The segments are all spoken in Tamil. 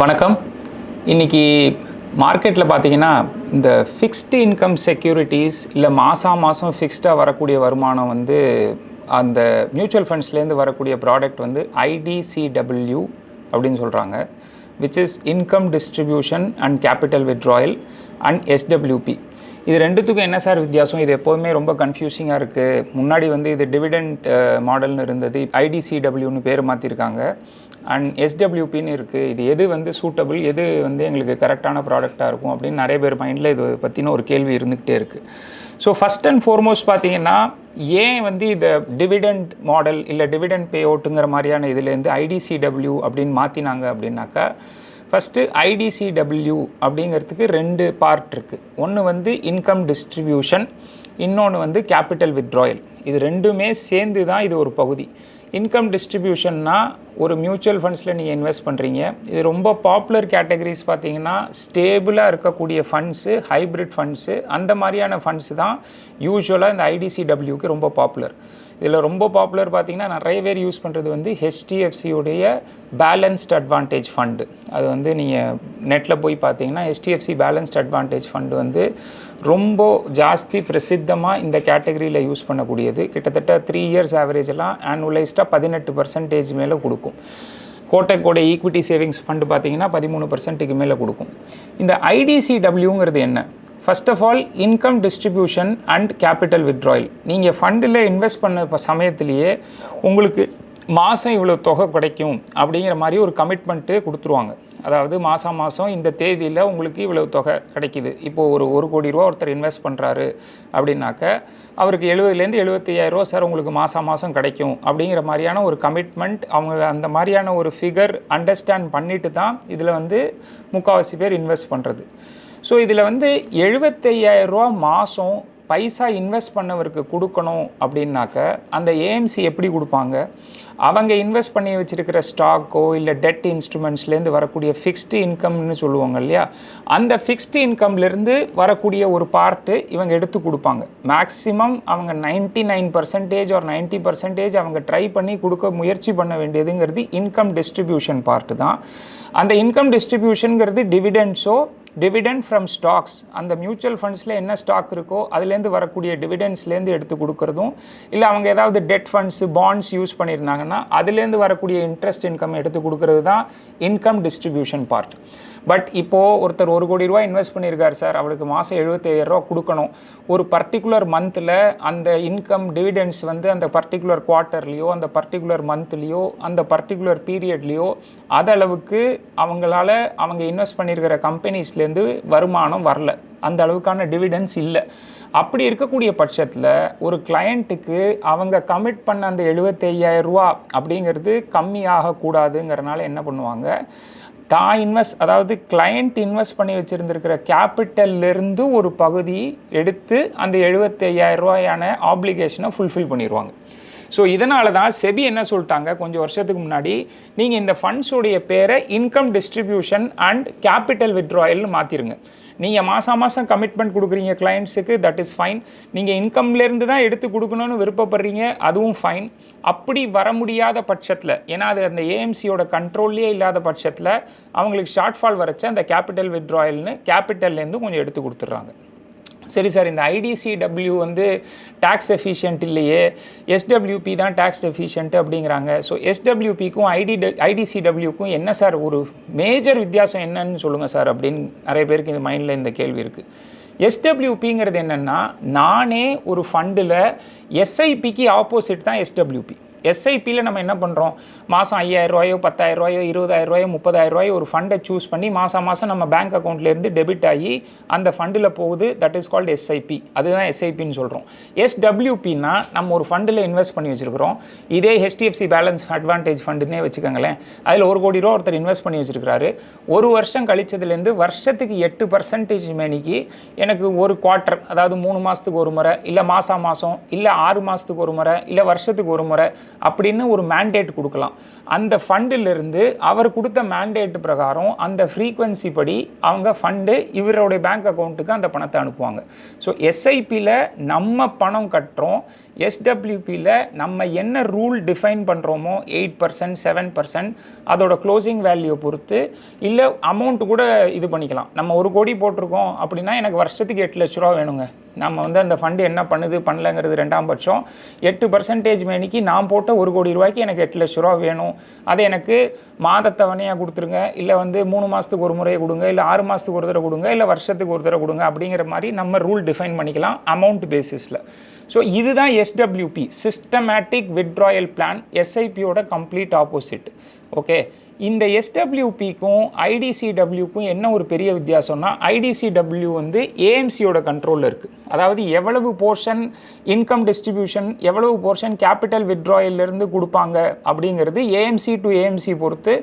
வணக்கம். இன்றைக்கி மார்க்கெட்டில் பார்த்தீங்கன்னா இந்த ஃபிக்ஸ்டு இன்கம் செக்யூரிட்டிஸ் இல்லை மாதம் ஃபிக்ஸ்டாக வரக்கூடிய வருமானம் வந்து அந்த மியூச்சுவல் ஃபண்ட்ஸ்லேருந்து வரக்கூடிய ப்ராடக்ட் வந்து IDCW அப்படின்னு சொல்கிறாங்க, which is income distribution and capital withdrawal and SWP. இது ரெண்டுத்துக்கும் என்ன சார் வித்தியாசம்? இது எப்போதுமே ரொம்ப கன்ஃபியூசிங்காக இருக்குது. முன்னாடி வந்து இது டிவிடெண்ட் மாடல்னு இருந்தது, IDCWன்னு பேர் மாற்றிருக்காங்க, அண்ட் SWPன்னு இருக்குது. இது எது வந்து சூட்டபிள், எது வந்து எங்களுக்கு கரெக்டான ப்ராடக்டாக இருக்கும் அப்படின்னு நிறைய பேர் மைண்டில் இது பற்றின ஒரு கேள்வி இருந்துகிட்டே இருக்குது. ஸோ ஃபஸ்ட் அண்ட் ஃபார்மோஸ்ட் பார்த்தீங்கன்னா, ஏன் வந்து இதை டிவிடெண்ட் மாடல் இல்லை டிவிடெண்ட் பே அவுட்டுங்கிற மாதிரியான இதுலேருந்து IDCW அப்படின்னு மாற்றினாங்க அப்படின்னாக்கா, ஃபஸ்ட்டு IDCW அப்படிங்கிறதுக்கு ரெண்டு பார்ட் இருக்குது. ஒன்று வந்து இன்கம் டிஸ்ட்ரிபியூஷன், இன்னொன்று வந்து கேபிட்டல் வித்ட்ராயல். இது ரெண்டுமே சேர்ந்து தான் இது ஒரு பகுதி. இன்கம் டிஸ்ட்ரிபியூஷன்னா ஒரு மியூச்சுவல் ஃபண்ட்ஸில் நீங்கள் இன்வெஸ்ட் பண்ணுறீங்க. இது ரொம்ப பாப்புலர் கேட்டகரிஸ் பார்த்தீங்கன்னா ஸ்டேபிளாக இருக்கக்கூடிய ஃபண்ட்ஸு, ஹைப்ரிட் ஃபண்ட்ஸு, அந்த மாதிரியான ஃபண்ட்ஸு தான் யூஸ்வலாக இந்த IDCWக்கு ரொம்ப பாப்புலர். இதில் ரொம்ப பாப்புலர் பார்த்திங்கன்னா நிறைய பேர் யூஸ் பண்ணுறது வந்து HDFCயுடைய பேலன்ஸ்ட் அட்வான்டேஜ் ஃபண்டு. அது வந்து நீங்கள் நெட்டில் போய் பார்த்தீங்கன்னா HDFC பேலன்ஸ்ட் அட்வான்டேஜ் ஃபண்டு வந்து ரொம்ப ஜாஸ்தி பிரசித்தமாக இந்த கேட்டகரியில் யூஸ் பண்ணக்கூடியது. கிட்டத்தட்ட 3 இயர்ஸ் ஆவரேஜெல்லாம் ஆனுவலைஸ்டாக 18% மேலே கொடுக்கும். கோட்டக்கோட ஈக்விட்டி சேவிங்ஸ் ஃபண்டு பார்த்தீங்கன்னா 13% மேலே கொடுக்கும். இந்த IDCWங்கிறது என்ன? First of all income distribution and capital withdrawal. நீங்கள் ஃபண்டில் இன்வெஸ்ட் பண்ண சமயத்திலேயே உங்களுக்கு மாதம் இவ்வளோ தொகை கிடைக்கும் அப்படிங்கிற மாதிரி ஒரு கமிட்மெண்ட்டு கொடுத்துருவாங்க. அதாவது மாதம் இந்த தேதியில் உங்களுக்கு இவ்வளோ தொகை கிடைக்கிது. இப்போது ஒரு கோடி ரூபா ஒருத்தர் இன்வெஸ்ட் பண்ணுறாரு அப்படின்னாக்க அவருக்கு 70,000 75,000 சார் உங்களுக்கு மாதம் கிடைக்கும் அப்படிங்கிற மாதிரியான ஒரு கமிட்மெண்ட். அவங்க அந்த மாதிரியான ஒரு ஃபிகர் அண்டர்ஸ்டாண்ட் பண்ணிட்டு தான் இதில் வந்து முக்கால்வாசி பேர் இன்வெஸ்ட் பண்ணுறது. ஸோ இதில் வந்து 75,000 மாதம் பைசா இன்வெஸ்ட் பண்ணவருக்கு கொடுக்கணும் அப்படின்னாக்க அந்த AMC எப்படி கொடுப்பாங்க? அவங்க இன்வெஸ்ட் பண்ணி வச்சுருக்கிற ஸ்டாக்கோ இல்லை டெட் இன்ஸ்ட்ருமெண்ட்ஸ்லேருந்து வரக்கூடிய ஃபிக்ஸ்டு இன்கம்னு சொல்லுவாங்க இல்லையா, அந்த ஃபிக்ஸ்டு இன்கம்லேருந்து வரக்கூடிய ஒரு பார்ட்டு இவங்க எடுத்து கொடுப்பாங்க. மேக்ஸிமம் அவங்க 99% or 90% அவங்க ட்ரை பண்ணி கொடுக்க முயற்சி பண்ண வேண்டியதுங்கிறது இன்கம் டிஸ்ட்ரிபியூஷன் பார்ட்டு தான். அந்த இன்கம் டிஸ்ட்ரிபியூஷனுங்கிறது டிவிடெண்ட் ஃப்ரம் ஸ்டாக்ஸ், அந்த மியூச்சுவல் ஃபண்ட்ஸில் என்ன ஸ்டாக் இருக்கோ அதுலேருந்து வரக்கூடிய டிவிடெண்ட்ஸ்லேருந்து எடுத்து கொடுக்குறதும், இல்லை அவங்க ஏதாவது டெட் ஃபண்ட்ஸு பாண்ட்ஸ் யூஸ் பண்ணியிருந்தாங்கன்னா அதுலேருந்து வரக்கூடிய இன்ட்ரெஸ்ட் இன்கம் எடுத்து கொடுக்குறது தான் இன்கம் டிஸ்ட்ரிபியூஷன் பார்ட். பட் இப்போது ஒருத்தர் 1 கோடி ரூபா இன்வெஸ்ட் பண்ணியிருக்கார் சார், அவருக்கு மாதம் 75,000 கொடுக்கணும். ஒரு பர்டிகுலர் மந்தில் அந்த இன்கம் டிவிடெண்ட்ஸ் வந்து அந்த பர்டிகுலர் குவார்ட்டர்லேயோ அந்த பர்டிகுலர் மந்த்லேயோ அந்த பர்டிகுலர் பீரியட்லேயோ அதளவுக்கு அவங்க இன்வெஸ்ட் பண்ணியிருக்கிற கம்பெனிஸ்லேருந்து வருமானம் வரல, அந்த அளவுக்கான டிவிடெண்ட்ஸ் இல்லை. அப்படி இருக்கக்கூடிய பட்சத்தில் ஒரு கிளையண்ட்டுக்கு அவங்க கமிட் பண்ண அந்த 75,000 அப்படிங்கிறது கம்மியாகக்கூடாதுங்கிறனால என்ன பண்ணுவாங்க, அதாவது கிளையண்ட் இன்வெஸ்ட் பண்ணி வச்சுருந்துருக்கிற கேபிட்டல்லேருந்து ஒரு பகுதி எடுத்து அந்த 75,000 ஆப்ளிகேஷனை ஃபுல்ஃபில் பண்ணிடுவாங்க. ஸோ இதனால தான் செபி என்ன சொல்லிட்டாங்க கொஞ்சம் வருஷத்துக்கு முன்னாடி, நீங்கள் இந்த ஃபண்ட்ஸோடைய பேரை இன்கம் டிஸ்ட்ரிபியூஷன் அண்ட் கேபிட்டல் வித்ட்ராயல்னு மாற்றிருங்க. நீங்கள் மாதம் கமிட்மெண்ட் கொடுக்குறீங்க கிளைண்ட்ஸுக்கு, தட் இஸ் ஃபைன். நீங்கள் இன்கம்லேருந்து தான் எடுத்து கொடுக்கணும்னு விருப்பப்படுறீங்க, அதுவும் ஃபைன். அப்படி வர முடியாத பட்சத்தில், ஏன்னா அது அந்த AMCயோட கண்ட்ரோல்லே இல்லாத பட்சத்தில் அவங்களுக்கு ஷார்ட் ஃபால் வரச்ச அந்த கேபிட்டல் வித்ட்ராயல்னு கேபிட்டல்லேருந்து கொஞ்சம் எடுத்து கொடுத்துட்றாங்க. சரி சார், இந்த IDCW வந்து டேக்ஸ் எஃபிஷியன்ட் இல்லையே, SWP தான் டேக்ஸ் எஃபிஷியன்ட் அப்படிங்கிறாங்க. ஸோ SWPக்கும் IDCWக்கும் என்ன சார் ஒரு மேஜர் வித்தியாசம் என்னன்னு சொல்லுங்கள் சார் அப்படின்னு நிறைய பேருக்கு இந்த மைண்டில் இந்த கேள்வி இருக்குது. SWPங்கிறது என்னென்னா, நானே ஒரு ஃபண்டில் SIPக்கு ஆப்போசிட் தான் SWP. SIPயில் நம்ம என்ன பண்ணுறோம், மாதம் 5,000 10,000 20,000 30,000 ஒரு ஃபண்டை சூஸ் பண்ணி மாதம் நம்ம பேங்க் அக்கௌண்ட்லேருந்து டெபிட் ஆகி அந்த ஃபண்டில் போகுது, தட் இஸ் கால்டு SIP. அதுதான் SIPன்னு சொல்கிறோம். SWPன்னா நம்ம ஒரு ஃபண்டில் இன்வெஸ்ட் பண்ணி வச்சுருக்கிறோம். இதே HDFC பேலன்ஸ் அட்வான்டேஜ் ஃபண்டுன்னே வச்சுக்கோங்களேன். அதில் 1 கோடி ரூபா ஒருத்தர் இன்வெஸ்ட் பண்ணி வச்சுருக்கிறாரு. ஒரு வருஷம் கழிச்சதுலேருந்து வருஷத்துக்கு 8% மேனிக்கு எனக்கு ஒரு குவார்ட்டர், அதாவது 3 மாதத்துக்கு ஒரு முறை, இல்லை மாதம் இல்லை 6 மாதத்துக்கு ஒரு முறை, இல்லை வருஷத்துக்கு ஒரு முறை அப்படின்னு ஒரு மேண்டேட் கொடுக்கலாம். அந்த ஃபண்டிலிருந்து அவர் கொடுத்த மேண்டேட் பிரகாரம் அந்த ஃப்ரீக்வன்சி படி அவங்க ஃபண்டு இவருடைய பேங்க் அக்கௌண்ட்டுக்கு அந்த பணத்தை அனுப்புவாங்க. ஸோ எஸ்ஐபியில் நம்ம பணம் கட்டுறோம், எஸ்டபிள்யூபியில் நம்ம என்ன ரூல் டிஃபைன் பண்ணுறோமோ 8%, 7% அதோட க்ளோசிங் வேல்யூ பொறுத்து, இல்லை அமௌண்ட்டு கூட இது பண்ணிக்கலாம். நம்ம 1 கோடி போட்டிருக்கோம் அப்படின்னா எனக்கு வருஷத்துக்கு 8 லட்ச ரூபா வேணுங்க. நம்ம வந்து அந்த ஃபண்டு என்ன பண்ணுது பண்ணலங்கிறது 2ஆம் பட்சம். 8% மேனிக்கு நான் போட்ட 1 கோடி ரூபாய்க்கு எனக்கு 8 லட்ச ரூபா வேணும். அதை எனக்கு மாதத்தவணையாக கொடுத்துருங்க, இல்லை வந்து 3 மாதத்துக்கு ஒரு முறையை கொடுங்க, இல்லை 6 மாதத்துக்கு ஒரு தடவை கொடுங்க, இல்லை வருஷத்துக்கு ஒரு தடவை கொடுங்க அப்படிங்கிற மாதிரி நம்ம ரூல் டிஃபைன் பண்ணிக்கலாம் அமௌண்ட் பேசிஸில். ஸோ இதுதான் எஸ்டபிள்யூபி, சிஸ்டமேட்டிக் வித்ட்ராயல் பிளான், எஸ்ஐபியோட கம்ப்ளீட் ஆப்போசிட். ஓகே, இந்த எஸ்டபிள்யூபிக்கும் ஐடிசிடபிள்யூக்கும் என்ன ஒரு பெரிய வித்தியாசம்னா, ஐடிசிடபிள்யூ வந்து ஏஎம்சியோட கண்ட்ரோலில் இருக்குது. அதாவது எவ்வளவு போர்ஷன் இன்கம் டிஸ்ட்ரிபியூஷன், எவ்வளவு போர்ஷன் கேபிட்டல் வித்ட்ராயிலிருந்து கொடுப்பாங்க அப்படிங்கிறது ஏஎம்சி டு ஏஎம்சி பொறுத்து,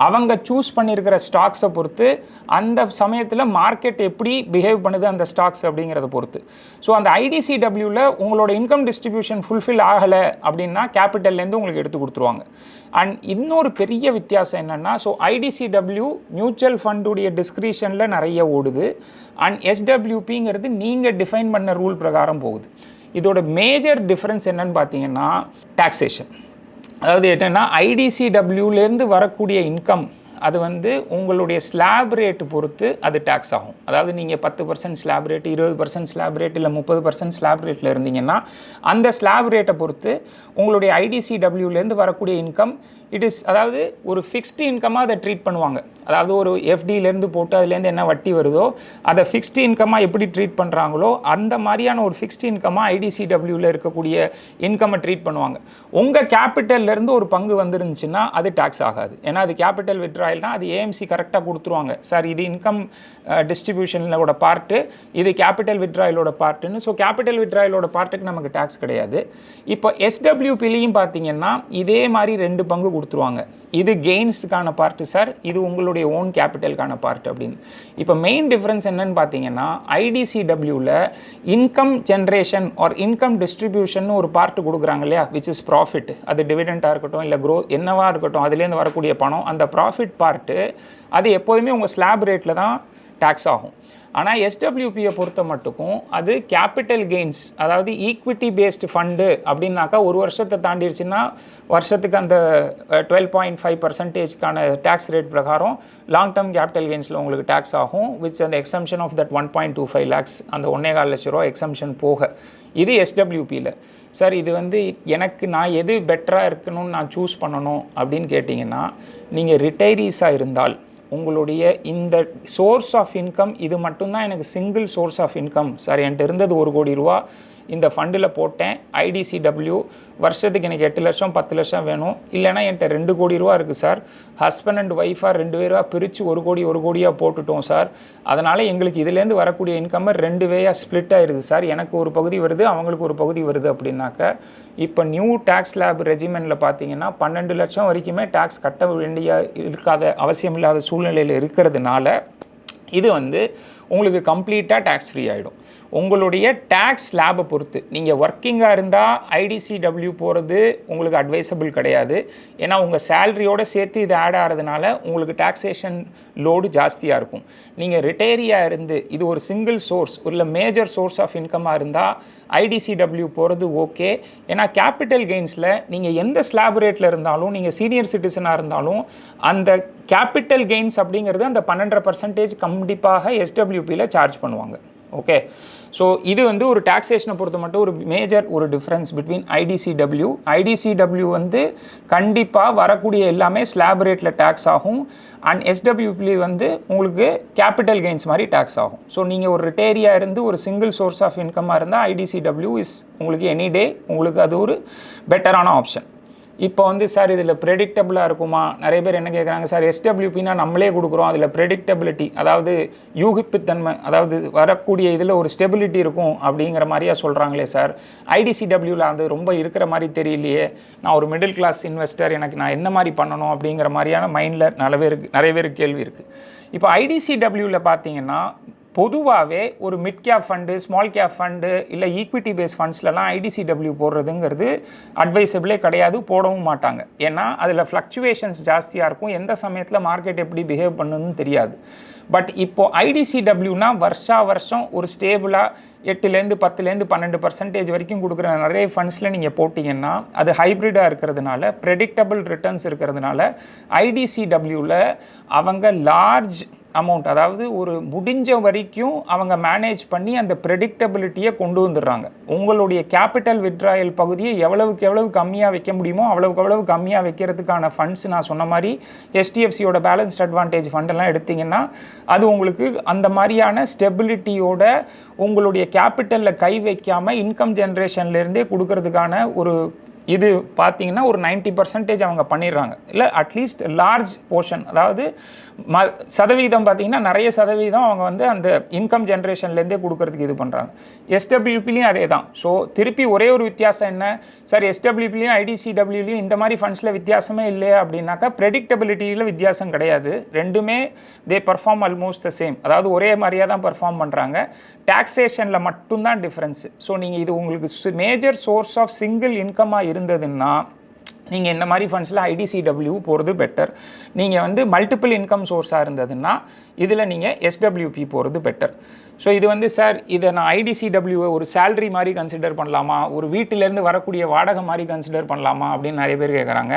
அவங்க சூஸ் பண்ணியிருக்கிற ஸ்டாக்ஸை பொறுத்து, அந்த சமயத்தில் மார்க்கெட் எப்படி பிஹேவ் பண்ணுது அந்த ஸ்டாக்ஸ் அப்படிங்கிறத பொறுத்து. ஸோ அந்த ஐடிசிடபிள்யூவில் உங்களோட இன்கம் டிஸ்ட்ரிபியூஷன் ஃபுல்ஃபில் ஆகலை அப்படின்னா கேபிட்டல்லேருந்து உங்களுக்கு எடுத்து கொடுத்துருவாங்க. அண்ட் இன்னொரு பெரிய வித்தியாசம் என்னென்னா, ஸோ ஐடிசிடபிள்யூ மியூச்சுவல் ஃபண்டுடைய டிஸ்கிரிஷனில் நிறைய ஓடுது, அண்ட் எஸ்டபிள்யூபிங்கிறது நீங்கள் டிஃபைன் பண்ண ரூல் பிரகாரம் போகுது. இதோட மேஜர் டிஃப்ரென்ஸ் என்னன்னு பார்த்தீங்கன்னா டாக்ஸேஷன். அதாவது என்னென்னா, ஐடிசிடபிள்யூலேருந்து வரக்கூடிய இன்கம் அது வந்து உங்களுடைய ஸ்லாப் ரேட்டு பொறுத்து அது டேக்ஸ் ஆகும். அதாவது நீங்கள் 10% ஸ்லாப் ரேட், 20% ஸ்லாப் ரேட், இல்லை 30% ஸ்லாப் ரேட்டில் இருந்தீங்கன்னா அந்த ஸ்லாப் ரேட்டை பொறுத்து உங்களுடைய ஐடிசிடபிள்யூலேருந்து வரக்கூடிய இன்கம் அதாவது ஒரு ஃபிக்ஸ்டு இன்கமாக அதை ட்ரீட் பண்ணுவாங்க. அதாவது ஒரு எஃப்டியிலேருந்து போட்டு அதுலேருந்து என்ன வட்டி வருதோ அதை ஃபிக்ஸ்டு இன்கமாக எப்படி ட்ரீட் பண்ணுறாங்களோ அந்த மாதிரியான ஒரு ஃபிக்ஸ்டு இன்கமாக ஐடிசிடபிள்யூவில் இருக்கக்கூடிய இன்கம்மை ட்ரீட் பண்ணுவாங்க. உங்கள் கேபிட்டல்லேருந்து ஒரு பங்கு வந்துருந்துச்சுன்னா அது டேக்ஸ் ஆகாது. ஏன்னா அது கேபிட்டல் வித்ட்ராயல்னால் அது ஏஎம்சி கரெக்டாக கொடுத்துருவாங்க, சார் இது இன்கம் டிஸ்ட்ரிபியூஷனோட பார்ட்டு, இது கேபிட்டல் வித்ட்ராயலோட பார்ட்டுன்னு. ஸோ கேபிட்டல் வித்ட்ராயலோட பார்ட்டுக்கு நமக்கு டேக்ஸ் கிடையாது. இப்போ எஸ்டபிள்யூபிலையும் பார்த்தீங்கன்னா இதே மாதிரி 2 பங்கு கொடுத்துருவாங்க. இது கெயின்ஸுக்கான பார்ட்டு சார், இது உங்களுடைய ஓன் கேபிட்டலுக்கான பார்ட் அப்படின்னு. இப்போ மெயின் டிஃப்ரென்ஸ் என்னன்னு பார்த்தீங்கன்னா, ஐடிசிடபிள்யூவில் income generation or income distribution ஒரு பார்ட்டு கொடுக்குறாங்க இல்லையா, விச் இஸ் ப்ராஃபிட். அது டிவிடெண்டாக இருக்கட்டும், இல்லை க்ரோத் என்னவாக இருக்கட்டும், அதுலேருந்து வரக்கூடிய பணம், அந்த ப்ராஃபிட் பார்ட்டு அது எப்போதுமே உங்கள் ஸ்லாப் ரேட்டில் தான் டேக்ஸ் ஆகும். ஆனால் எஸ்டபிள்யூபியை பொறுத்த மட்டுக்கும் அது கேபிட்டல் கெயின்ஸ், அதாவது ஈக்விட்டி பேஸ்டு ஃபண்டு அப்படின்னாக்கா 1 வருஷத்தை தாண்டிடுச்சுன்னா வருஷத்துக்கு அந்த 12.5%க்கான டேக்ஸ் ரேட் பிரகாரம் லாங் டேர்ம் கேபிட்டல் கெயின்ஸில் உங்களுக்கு டேக்ஸ் ஆகும், விச் அந்த எக்ஸம்ஷன் ஆஃப் தட் 1.25 lakhs, அந்த 1.25 லட்ச ரூபா எக்ஸம்ஷன் போக. இது எஸ்டபிள்யூபியில். சார் இது வந்து எனக்கு நான் எது பெட்டராக இருக்கணும்னு நான் சூஸ் பண்ணணும் அப்படின்னு கேட்டிங்கன்னா, நீங்கள் ரிட்டையரீஸாக இருந்தால் உங்களுடைய இந்த சோர்ஸ் ஆஃப் இன்கம் இது மட்டும்தான் எனக்கு single source of income, sir என்கிட்ட இருந்தது 1 கோடி ரூபா இந்த ஃபண்டில் போட்டேன், ஐடிசிடபிள்யூ வருஷத்துக்கு எனக்கு 8 லட்சம் 10 லட்சம் வேணும், இல்லைனா என்கிட்ட 2 கோடி ரூபா இருக்குது சார், ஹஸ்பண்ட் அண்ட் ஒய்ஃபாக 2 பேராக பிரித்து 1 கோடியாக போட்டுட்டோம் சார், அதனால் எங்களுக்கு இதுலேருந்து வரக்கூடிய இன்கம்மை 2 வேயாக ஸ்ப்ளிட் ஆகிடுது சார், எனக்கு ஒரு பகுதி வருது அவங்களுக்கு ஒரு பகுதி வருது அப்படின்னாக்க, இப்போ நியூ டேக்ஸ் ஸ்லாப் ரெஜிமெண்டில் பார்த்தீங்கன்னா 12 லட்சம் வரைக்குமே டேக்ஸ் கட்ட வேண்டிய இருக்காத அவசியம் இல்லாத சூழ்நிலையில் இருக்கிறதுனால இது வந்து உங்களுக்கு கம்ப்ளீட்டாக டேக்ஸ் ஃப்ரீ ஆகிடும். உங்களுடைய டேக்ஸ் ஸ்லாபை பொறுத்து நீங்கள் ஒர்க்கிங்காக இருந்தால் ஐடிசிடபிள்யூ போகிறது உங்களுக்கு அட்வைசபிள் கிடையாது. ஏன்னா உங்கள் சேலரியோடு சேர்த்து இது ஆட் ஆகிறதுனால உங்களுக்கு டாக்ஸேஷன் லோடு ஜாஸ்தியாக இருக்கும். நீங்கள் ரிட்டையரியாக இருந்து இது ஒரு சிங்கிள் சோர்ஸ் இல்லை மேஜர் சோர்ஸ் ஆஃப் இன்கமாக இருந்தால் ஐடிசிடபிள்யூ போகிறது ஓகே. ஏன்னா கேபிட்டல் கெயின்ஸில் நீங்கள் எந்த ஸ்லாப் ரேட்டில் இருந்தாலும், நீங்கள் சீனியர் சிட்டிசனாக இருந்தாலும், அந்த கேபிட்டல் கெயின்ஸ் அப்படிங்கிறது அந்த 12% கண்டிப்பாக எஸ்டபிள்யூபியில் சார்ஜ் பண்ணுவாங்க. ஓகே, ஸோ இது வந்து ஒரு டாக்ஸேஷனை பொறுத்த மட்டும் ஒரு மேஜர் ஒரு டிஃப்ரென்ஸ் பிட்வீன் ஐடிசிடபிள்யூ வந்து கண்டிப்பாக வரக்கூடிய எல்லாமே ஸ்லாப் ரேட்டில் டேக்ஸ் ஆகும், அண்ட் எஸ்டபிள்யூபி வந்து உங்களுக்கு கேபிட்டல் கெயின்ஸ் மாதிரி டேக்ஸ் ஆகும். ஸோ நீங்கள் ஒரு ரிட்டையரியாக இருந்து ஒரு சிங்கிள் சோர்ஸ் ஆஃப் இன்கமாக இருந்தால் ஐடிசிடபிள்யூ இஸ் உங்களுக்கு எனி டே உங்களுக்கு அது ஒரு பெட்டரான ஆப்ஷன். இப்போ வந்து சார் இதில் ப்ரெடிக்டபிளாக இருக்குமா, நிறைய பேர் என்ன கேட்குறாங்க, சார் எஸ்டபிள்யூபின்னா நம்மளே கொடுக்குறோம், அதில் ப்ரெடிக்டபிலிட்டி அதாவது யூகிப்புத்தன்மை, அதாவது வரக்கூடிய இதில் ஒரு ஸ்டெபிலிட்டி இருக்கும் அப்படிங்கிற மாதிரியா சொல்கிறாங்களே சார், ஐடிசிடபிள்யூவில் அது ரொம்ப இருக்கிற மாதிரி தெரியலையே, நான் ஒரு மிடில் கிளாஸ் இன்வெஸ்டர், எனக்கு நான் என்ன மாதிரி பண்ணணும் அப்படிங்கிற மாதிரியான மைண்டில் நிறைய பேருக்கு கேள்வி இருக்குது. இப்போ ஐடிசிடபிள்யூவில் பார்த்தீங்கன்னா பொதுவாகவே ஒரு mid cap fund, small cap fund இல்லை ஈக்விட்டி பேஸ் ஃபண்ட்ஸ்லலாம் ஐடிசிடபிள்யூ போடுறதுங்கிறது அட்வைசபிளே கிடையாது, போடவும் மாட்டாங்க. ஏன்னா அதில் ஃப்ளக்சுவேஷன்ஸ் ஜாஸ்தியாக இருக்கும், எந்த சமயத்தில் மார்க்கெட் எப்படி பிஹேவ் பண்ணுன்னு தெரியாது. பட் இப்போது ஐடிசிடபிள்யூனா வருஷம் ஒரு ஸ்டேபிளாக 8லேருந்து 10லேருந்து 12% வரைக்கும் கொடுக்குற நிறைய ஃபண்ட்ஸில் நீங்கள் போட்டிங்கன்னா அது ஹைப்ரிடாக இருக்கிறதுனால, ப்ரெடிக்டபிள் ரிட்டர்ன்ஸ் இருக்கிறதுனால ஐடிசிடபிள்யூவில் அவங்க லார்ஜ் அமௌண்ட், அதாவது ஒரு முடிஞ்ச வரைக்கும் அவங்க மேனேஜ் பண்ணி அந்த ப்ரெடிக்டபிலிட்டியை கொண்டு வந்துடுறாங்க. உங்களுடைய கேபிட்டல் வித்ட்ராயல் பகுதியை எவ்வளவுக்கு எவ்வளவு கம்மியாக வைக்க முடியுமோ அவ்வளவுக்கு எவ்வளவு கம்மியாக வைக்கிறதுக்கான ஃபண்ட்ஸ், நான் சொன்ன மாதிரி HDFCயோட பேலன்ஸ்ட் அட்வான்டேஜ் ஃபண்டெல்லாம் எடுத்திங்கன்னா அது உங்களுக்கு அந்த மாதிரியான ஸ்டெபிலிட்டியோட உங்களுடைய கேபிட்டலில் கை வைக்காமல் இன்கம் ஜென்ரேஷன்லேருந்தே கொடுக்கறதுக்கான ஒரு இது பார்த்தீங்கன்னா ஒரு 90% அவங்க பண்ணிடுறாங்க. இல்லை அட்லீஸ்ட் லார்ஜ் போர்ஷன், அதாவது சதவீதம் பார்த்தீங்கன்னா நிறைய சதவீதம் அவங்க வந்து அந்த இன்கம் ஜென்ரேஷன்லேருந்தே கொடுக்கறதுக்கு இது பண்ணுறாங்க. SWPலையும் அதே தான். ஸோ திருப்பி ஒரே ஒரு வித்தியாசம் என்ன சார், SWPலையும் IDCWலையும் இந்த மாதிரி ஃபண்ட்ஸில் வித்தியாசமே இல்லையா அப்படின்னாக்கா, ப்ரெடிக்டபிலிட்டியில் வித்தியாசம் கிடையாது. ரெண்டுமே தே பர்ஃபார்ம் ஆல்மோஸ்ட் த சேம், அதாவது ஒரே மாதிரியாக தான் பர்ஃபார்ம் பண்ணுறாங்க. டாக்ஸேஷனில் மட்டும்தான் டிஃப்ரென்ஸு. ஸோ நீங்கள் இது உங்களுக்கு மேஜர் சோர்ஸ் ஆஃப் சிங்கிள் இன்கமாக இருந்ததுன்னா நீங்கள் இந்த மாதிரி ஃபண்ட்ஸில் ஐடிசிடபிள்யூ போகிறது பெட்டர். நீங்கள் வந்து மல்டிபிள் இன்கம் சோர்ஸாக இருந்ததுன்னா இதில் நீங்கள் SWP போகிறது பெட்டர். ஸோ இது வந்து சார், இதை நான் ஐடிசிடபிள்யூவை ஒரு சேலரி மாதிரி கன்சிடர் பண்ணலாமா, ஒரு வீட்டிலேருந்து வரக்கூடிய வாடகை மாதிரி கன்சிடர் பண்ணலாமா அப்படின்னு நிறைய பேர் கேட்குறாங்க.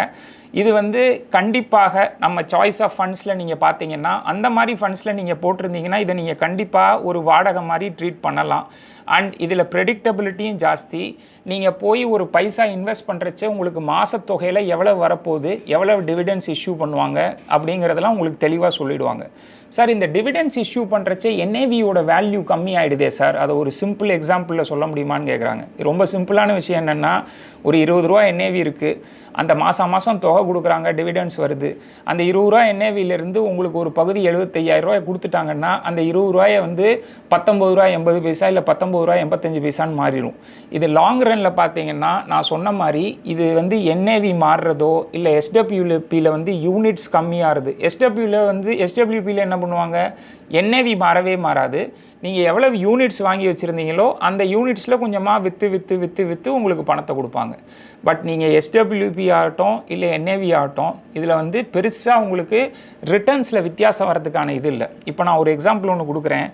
இது வந்து கண்டிப்பாக நம்ம சாய்ஸ் ஆஃப் ஃபண்ட்ஸில் நீங்கள் பார்த்தீங்கன்னா அந்த மாதிரி ஃபண்ட்ஸில் நீங்கள் போட்டிருந்தீங்கன்னா இதை நீங்கள் கண்டிப்பாக ஒரு வாடகை மாதிரி ட்ரீட் பண்ணலாம். அண்ட் இதில் ப்ரெடிக்டபிலிட்டியும் ஜாஸ்தி. நீங்கள் போய் ஒரு பைசா இன்வெஸ்ட் பண்ணுறச்சே உங்களுக்கு மாதத்தொகையில் எவ்வளோ வரப்போகுது, எவ்வளோ டிவிடெண்ட்ஸ் இஷ்யூ பண்ணுவாங்க அப்படிங்கிறதெல்லாம் உங்களுக்கு தெளிவாக சொல்லிவிடுவாங்க. சார், இந்த டிவிடெண்ட்ஸ் இஷ்யூ பண்ணுறச்சே NAVயோட வேல்யூ கம்மி ஆகிடுதே சார், அதை ஒரு சிம்பிள் எக்ஸாம்பிளில் சொல்ல முடியுமான்னு கேட்குறாங்க. ரொம்ப சிம்பிளான விஷயம் என்னென்னா, ஒரு 20 ரூபா NAV இருக்குது, அந்த மாதம் தொகை கொடுக்குறாங்க, டிவிடெண்ட்ஸ் வருது. அந்த 20 ரூபா NAVலேருந்து உங்களுக்கு ஒரு பகுதி 75,000 ரூபாய் கொடுத்துட்டாங்கன்னா அந்த 20 ரூபாயை வந்து 19 ரூபா 80 பைசா இல்லை 19 ரூபா 85 பைசான்னு மாறிடும். இது லாங் ரனில் பார்த்தீங்கன்னா நான் சொன்ன மாதிரி இது வந்து NAV மாறுறதோ இல்லை SWPயில் வந்து யூனிட்ஸ் கம்மியாகுது. SWPயில் என்ன பண்ணுவாங்க, NAV மாறவே மாறாது. நீங்கள் எவ்வளவு யூனிட்ஸ் வாங்கி வச்சுருந்தீங்களோ அந்த யூனிட்ஸில் கொஞ்சமாக விற்று உங்களுக்கு பணத்தை கொடுப்பாங்க. பட் நீங்கள் SWP ஆகட்டும் இல்லை NAV ஆகட்டும், இதில் வந்து பெருசாக உங்களுக்கு ரிட்டர்ன்ஸில் வித்தியாசம் வரதுக்கான இது இல்லை. இப்போ நான் ஒரு எக்ஸாம்பிள் ஒன்று கொடுக்குறேன்.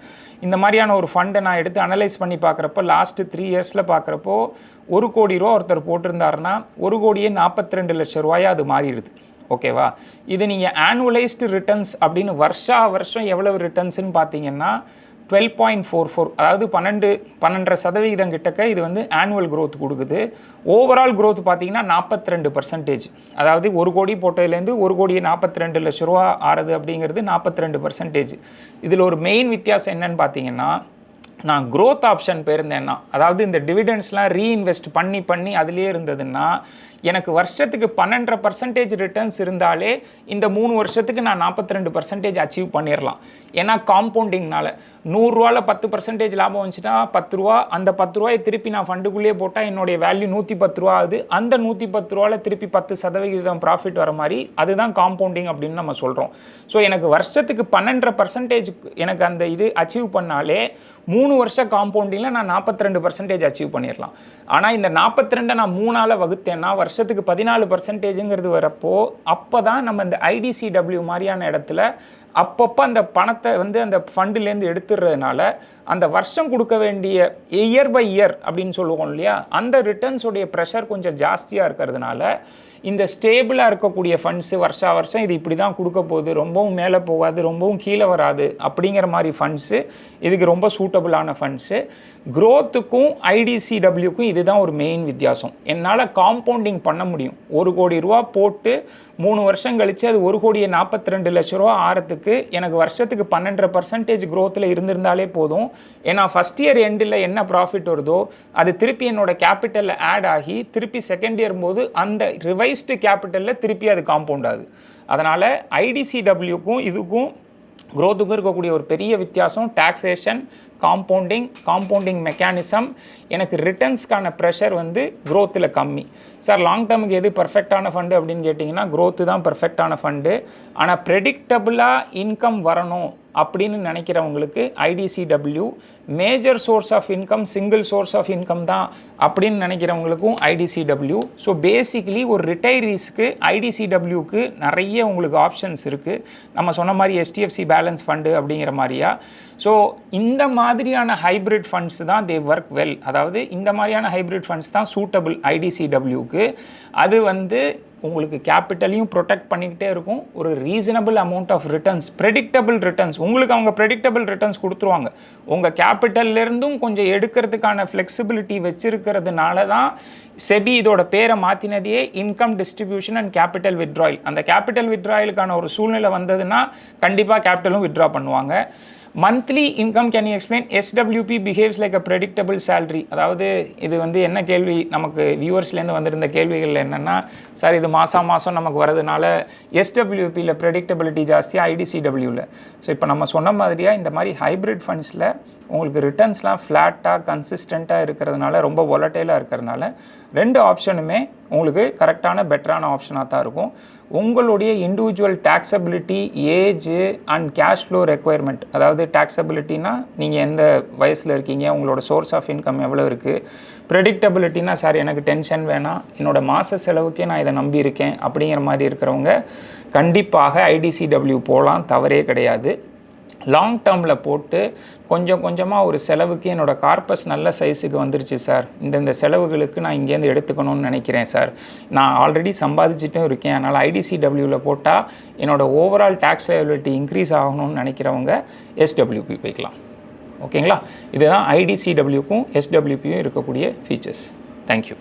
இந்த மாதிரியான ஒரு ஃபண்டை நான் எடுத்து அனலைஸ் பண்ணி பார்க்குறப்போ லாஸ்ட்டு 3 இயர்ஸில் பார்க்குறப்போ 1 கோடி ரூபா ஒருத்தர் போட்டிருந்தாருன்னா 1 கோடியே 42 லட்சம் ரூபாயாக அது மாறிடுது. ஓகேவா? இது நீங்கள் ஆனுவலைஸ்டு ரிட்டர்ன்ஸ் அப்படின்னு வருஷம் எவ்வளவு ரிட்டர்ன்ஸ்ன்னு பார்த்தீங்கன்னா 12.44, அதாவது 12.5% கிட்டக்க இது வந்து ஆனுவல் க்ரோத் கொடுக்குது. ஓவரால் க்ரோத் பார்த்தீங்கன்னா 42%. அதாவது 1 கோடி போட்டதுலேருந்து 1 கோடியே 42 லட்ச ரூபா ஆறுது அப்படிங்கிறது 42%. இதில் ஒரு மெயின் வித்தியாசம் என்னன்னு பார்த்தீங்கன்னா, நான் க்ரோத் ஆப்ஷன் போயிருந்தேன்னா, அதாவது இந்த டிவிடெண்ட்ஸ்லாம் ரீஇன்வெஸ்ட் பண்ணி அதிலே இருந்ததுன்னா எனக்கு வருஷத்துக்கு 12.5% ரிட்டர்ன்ஸ் இருந்தாலே இந்த 3 வருஷத்துக்கு நான் 42% அச்சீவ் பண்ணிடலாம். ஏன்னா காம்பவுண்டிங்னால 100 ரூபாவில் 10% லாபம் வந்துச்சுன்னா 10 ரூபா, அந்த 10 ரூபாயை திருப்பி நான் ஃபண்டுக்குள்ளேயே போட்டால் என்னுடைய வேல்யூ 110 ரூபா ஆகுது. அந்த 110 ரூபாவில் திருப்பி 10% ப்ராஃபிட் வர மாதிரி அதுதான் காம்பவுண்டிங் அப்படின்னு நம்ம சொல்கிறோம். ஸோ எனக்கு வருஷத்துக்கு 12.5% எனக்கு அந்த இது அச்சீவ் பண்ணாலே 3 வருஷம் காம்பவுண்டிங்கில் நான் 42% அச்சீவ் பண்ணிடலாம். ஆனால் இந்த 42 நான் 3ஆல் வகுத்தேன்னா வருஷத்துக்கு 14%ங்கிறது வரப்போ அப்போ தான் நம்ம இந்த IDCW மாதிரியான இடத்துல அப்பப்போ அந்த பணத்தை வந்து அந்த ஃபண்டுலேருந்து எடுத்துடுறதுனால அந்த வருஷம் கொடுக்க வேண்டிய இயர் பை இயர் அப்படின்னு சொல்லுவோம் இல்லையா, அந்த ரிட்டர்ன்ஸோடைய ப்ரெஷர் கொஞ்சம் ஜாஸ்தியாக இருக்கிறதுனால இந்த ஸ்டேபிளாக இருக்கக்கூடிய ஃபண்ட்ஸு வருஷம் இது இப்படி தான் கொடுக்க போகுது, ரொம்பவும் மேலே போகாது, ரொம்பவும் கீழே வராது அப்படிங்கிற மாதிரி ஃபண்ட்ஸு இதுக்கு ரொம்ப சூட்டபுளான ஃபண்ட்ஸு. க்ரோத்துக்கும் IDCWக்கும் இதுதான் ஒரு மெயின் வித்தியாசம். என்னால் காம்பவுண்டிங் பண்ண முடியும். 1 கோடி ரூபா போட்டு 3 வருஷம் கழித்து அது 1 கோடியே 42 லட்ச ரூபா ஆறத்துக்கு எனக்கு வருஷத்துக்கு 12% க்ரோத்தில் இருந்திருந்தாலே போதும். ஏன்னா ஃபஸ்ட் இயர் எண்டில் என்ன ப்ராஃபிட் வருதோ அது திருப்பி என்னோட கேபிட்டலில் ஆட் ஆகி திருப்பி செகண்ட் இயர் போது அந்த ரிவைஸ்டு கேபிட்டலில் திருப்பி அது காம்பவுண்ட் ஆகுது. அதனால் IDCWக்கும் இதுக்கும் க்ரோத்துக்கும் இருக்கக்கூடிய ஒரு பெரிய வித்தியாசம் டாக்ஸேஷன், காம்பவுண்டிங் மெக்கானிசம். எனக்கு ரிட்டர்ன்ஸ்க்கான ப்ரெஷர் வந்து க்ரோத்தில் கம்மி. சார், லாங் டேர்முக்கு எது பர்ஃபெக்டான ஃபண்டு அப்படின்னு கேட்டிங்கன்னா க்ரோத்து தான் பர்ஃபெக்டான ஃபண்டு. ஆனால் ப்ரெடிக்டபுளாக இன்கம் வரணும் அப்படின்னு நினைக்கிறவங்களுக்கு IDCW, major source of income single source of income தான் அப்படின்னு நினைக்கிறவங்களுக்கும் ஐடிசிடபிள்யூ. ஸோ பேசிக்கலி ஒரு ரிட்டையரீஸ்க்கு ஐடிசிடபிள்யூக்கு நிறைய உங்களுக்கு ஆப்ஷன்ஸ் இருக்குது. நம்ம சொன்ன மாதிரி HDFC பேலன்ஸ் ஃபண்டு அப்படிங்கிற மாதிரியா. ஸோ இந்த மாதிரியான ஹைப்ரிட் ஃபண்ட்ஸ் தான் தே ஒர்க் வெல். அதாவது இந்த மாதிரியான ஹைப்ரிட் ஃபண்ட்ஸ் தான் சூட்டபிள் ஐடிசிடபிள்யூக்கு. அது வந்து உங்களுக்கு கேபிட்டலையும் ப்ரொடெக்ட் பண்ணிக்கிட்டே இருக்கும். ஒரு reasonable amount of returns, predictable returns, உங்களுக்கு அவங்க ப்ரெடிக்டபிள் ரிட்டர்ன்ஸ் கொடுத்துருவாங்க. உங்கள் கேபிட்டல்லேருந்தும் கொஞ்சம் எடுக்கிறதுக்கான ஃப்ளெக்சிபிலிட்டி வச்சுருக்கிறதுனால தான் செபி இதோட பேரை மாற்றினதையே income distribution and capital withdrawal. அந்த கேபிட்டல் வித்ட்ராயலுக்கான ஒரு சூழ்நிலை வந்ததுன்னா கண்டிப்பாக கேபிட்டலும் வித்ட்ரா பண்ணுவாங்க. Monthly income, can you explain? SWP behaves like a predictable salary. அதாவது இது வந்து என்ன கேள்வி, நமக்கு வியூவர்ஸ்லேருந்து வந்திருந்த கேள்விகள் என்னென்னா, சார் இது மாதம் நமக்கு வரதுனால SWPயில் ப்ரெடிக்டபிலிட்டி ஜாஸ்தியாக IDCWவில். ஸோ இப்போ நம்ம சொன்ன மாதிரியாக இந்த மாதிரி ஹைப்ரிட் ஃபண்ட்ஸில் உங்களுக்கு ரிட்டர்ன்ஸ்லாம் ஃப்ளாட்டாக கன்சிஸ்டண்ட்டாக இருக்கிறதுனால, ரொம்ப வொலட்டைலாக இருக்கிறதுனால ரெண்டு ஆப்ஷனுமே உங்களுக்கு கரெக்டான பெட்டரான ஆப்ஷனாக தான் இருக்கும். உங்களுடைய individual taxability, age and cash flow requirement, அதாவது டேக்ஸபிலிட்டினா நீங்கள் எந்த வயசில் இருக்கீங்க, உங்களோட சோர்ஸ் ஆஃப் இன்கம் எவ்வளோ இருக்குது. ப்ரெடிக்டபிலிட்டினா, சார் எனக்கு டென்ஷன் வேணாம், என்னோட மாத செலவுக்கே நான் இதை நம்பி இருக்கேன் அப்படிங்கிற மாதிரி இருக்கிறவங்க கண்டிப்பாக IDCW போகலாம், தவறே கிடையாது. லாங் டேர்மில் போட்டு கொஞ்சம் கொஞ்சமாக ஒரு செலவுக்கு என்னோடய கார்பஸ் நல்ல சைஸுக்கு வந்துருச்சு சார், இந்த செலவுகளுக்கு நான் இங்கேருந்து எடுத்துக்கணும்னு நினைக்கிறேன் சார், நான் ஆல்ரெடி சம்பாதிச்சிட்டும் இருக்கேன், அதனால் IDCWவில் போட்டால் என்னோடய ஓவரால் டேக்ஸ் லையபிலிட்டி இன்க்ரீஸ் ஆகணும்னு நினைக்கிறவங்க SWP போய்க்கலாம். ஓகேங்களா? இதுதான் IDCWக்கும் SWPயும் இருக்கக்கூடிய ஃபீச்சர்ஸ். தேங்க்யூ.